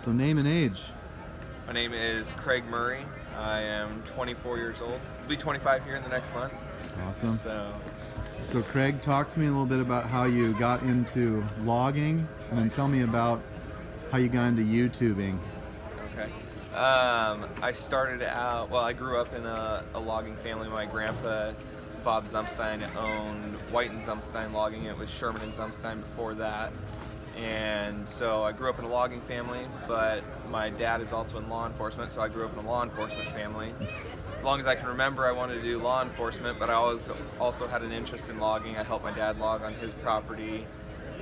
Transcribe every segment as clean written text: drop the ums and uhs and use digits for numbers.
So name and age. My name is Craig Murray. I am 24 years old. I'll be 25 here in the next month. Awesome. So Craig, talk to me a little bit about how you got into logging, and then tell me about how you got into YouTubing. okay. I started out, well, I grew up in a logging family. My grandpa, Bob Zumstein, owned White and Zumstein Logging. It was Sherman and Zumstein before that. And so I grew up in a logging family, but my dad is also in law enforcement, so I grew up in a law enforcement family. As long as I can remember, I wanted to do law enforcement, but I always also had an interest in logging. I helped my dad log on his property,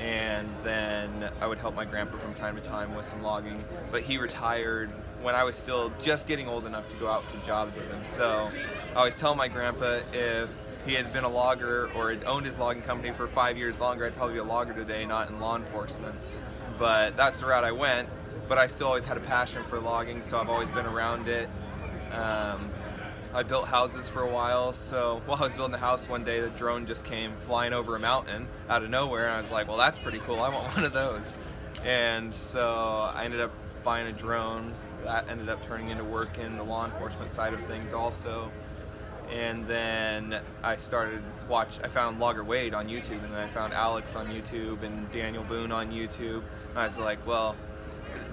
and then I would help my grandpa from time to time with some logging. But he retired when I was still just getting old enough to go out to jobs with him. So I always tell my grandpa if he had been a logger or had owned his logging company for 5 years longer, I'd probably be a logger today, not in law enforcement. But that's the route I went. But I still always had a passion for logging, so I've always been around it. I built houses for a while, so while I was building the house one day, the drone just came flying over a mountain out of nowhere, and I was like, well, that's pretty cool, I want one of those. And so I ended up buying a drone. That ended up turning into work in the law enforcement side of things also. And then I found Logger Wade on YouTube, and then I found Alex on YouTube and Daniel Boone on YouTube. And I was like, well,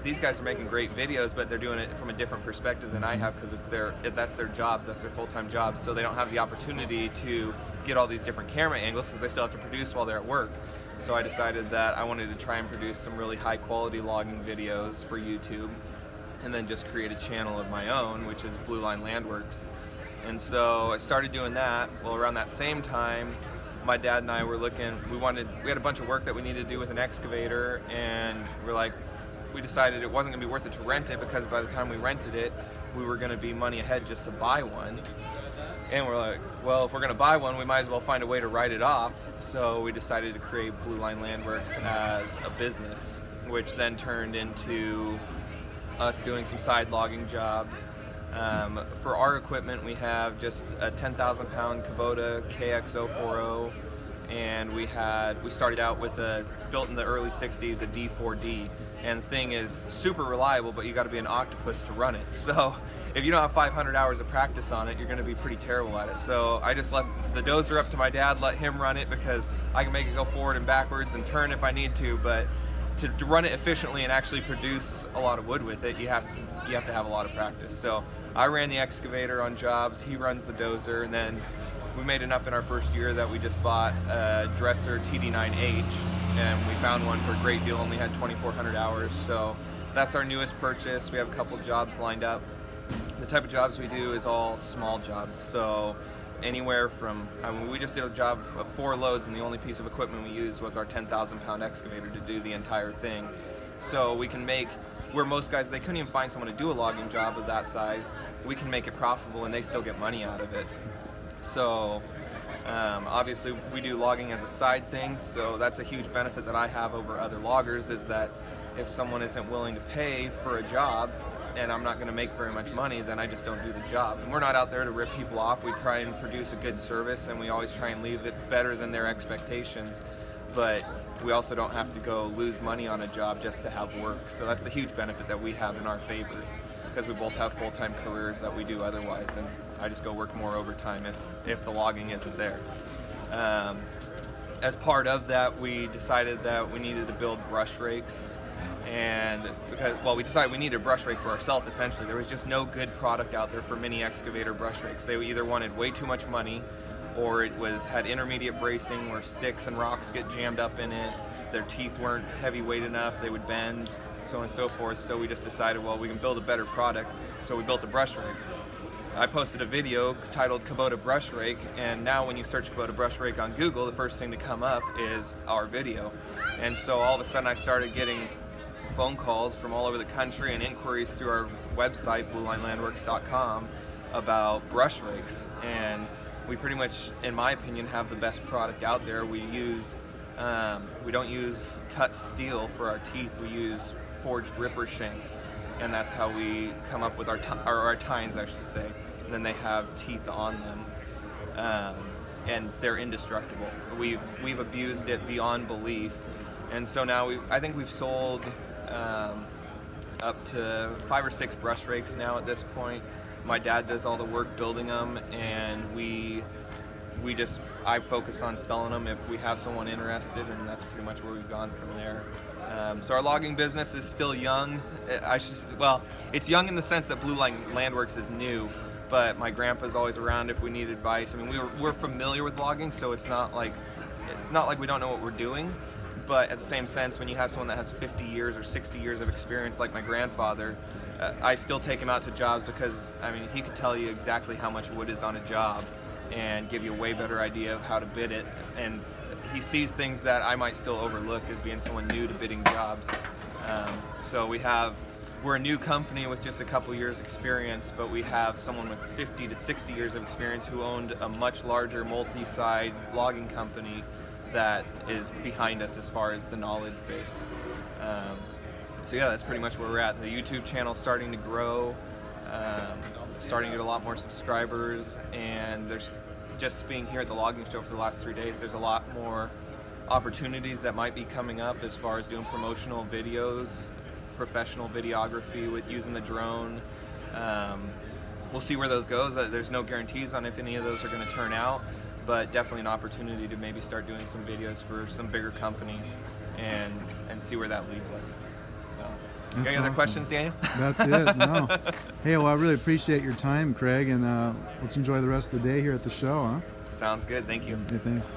these guys are making great videos, but they're doing it from a different perspective than I have, because that's their jobs, that's their full-time jobs, so they don't have the opportunity to get all these different camera angles because they still have to produce while they're at work. So I decided that I wanted to try and produce some really high-quality logging videos for YouTube, and then just create a channel of my own, which is Blue Line Landworks. And so I started doing that. Well, around that same time, my dad and I were looking, we had a bunch of work that we needed to do with an excavator, and we decided it wasn't gonna be worth it to rent it, because by the time we rented it, we were gonna be money ahead just to buy one. And we're like, well, if we're gonna buy one, we might as well find a way to write it off. So we decided to create Blue Line Landworks as a business, which then turned into us doing some side logging jobs. For our equipment, we have just a 10,000 pound Kubota KX040, and we started out with built in the early 60s, a D4D. And the thing is super reliable, but you got to be an octopus to run it. So if you don't have 500 hours of practice on it, you're going to be pretty terrible at it. So I just left the dozer up to my dad, let him run it, because I can make it go forward and backwards and turn if I need to, but to run it efficiently and actually produce a lot of wood with it, you have to have a lot of practice. So I ran the excavator on jobs, he runs the dozer, and then we made enough in our first year that we just bought a Dresser TD9H, and we found one for a great deal, only had 2,400 hours. So that's our newest purchase. We have a couple jobs lined up. The type of jobs we do is all small jobs. So anywhere from, we just did a job of 4 loads, and the only piece of equipment we used was our 10,000 pound excavator to do the entire thing. So we can make, where most guys, they couldn't even find someone to do a logging job of that size, we can make it profitable and they still get money out of it. So obviously we do logging as a side thing, so that's a huge benefit that I have over other loggers, is that if someone isn't willing to pay for a job and I'm not going to make very much money, then I just don't do the job. And we're not out there to rip people off. We try and produce a good service, and we always try and leave it better than their expectations, but we also don't have to go lose money on a job just to have work. So that's the huge benefit that we have in our favor, because we both have full-time careers that we do otherwise, and I just go work more overtime if the logging isn't there. As part of that, we decided that we needed to build brush rakes, and we decided we needed a brush rake for ourselves. Essentially, there was just no good product out there for mini excavator brush rakes. They either wanted way too much money, or it had intermediate bracing where sticks and rocks get jammed up in it. Their teeth weren't heavyweight enough, they would bend, so on and so forth. So we just decided, well, we can build a better product, so we built a brush rake. I posted a video titled Kubota Brush Rake, and now when you search Kubota Brush Rake on Google, the first thing to come up is our video. And so all of a sudden I started getting phone calls from all over the country and inquiries through our website, BlueLineLandworks.com, about brush rakes. And we pretty much, in my opinion, have the best product out there. We don't use cut steel for our teeth, we use forged ripper shanks, and that's how we come up with our tines, I should say. And then they have teeth on them, and they're indestructible. We've abused it beyond belief, and so now I think we've sold up to 5 or 6 brush rakes now at this point. My dad does all the work building them, and I focus on selling them if we have someone interested, and that's pretty much where we've gone from there. So our logging business is still young. It's young in the sense that Blue Line Landworks is new, but my grandpa's always around if we need advice. I mean, we're familiar with logging, so it's not like we don't know what we're doing. But at the same sense, when you have someone that has 50 years or 60 years of experience like my grandfather, I still take him out to jobs because, I mean, he could tell you exactly how much wood is on a job and give you a way better idea of how to bid it. And he sees things that I might still overlook as being someone new to bidding jobs. So we're a new company with just a couple years experience, but we have someone with 50 to 60 years of experience who owned a much larger multi-side logging company that is behind us as far as the knowledge base. So yeah, that's pretty much where we're at. The YouTube channel's starting to grow, starting to get a lot more subscribers, and there's just being here at the logging show for the last 3 days, there's a lot more opportunities that might be coming up as far as doing promotional videos, professional videography with using the drone. We'll see where those goes. There's no guarantees on if any of those are going to turn out, but definitely an opportunity to maybe start doing some videos for some bigger companies and see where that leads us. So, you got any other questions, Daniel? That's it. No. Hey, well, I really appreciate your time, Craig, and let's enjoy the rest of the day here at the show, huh? Sounds good. Thank you. Okay, thanks.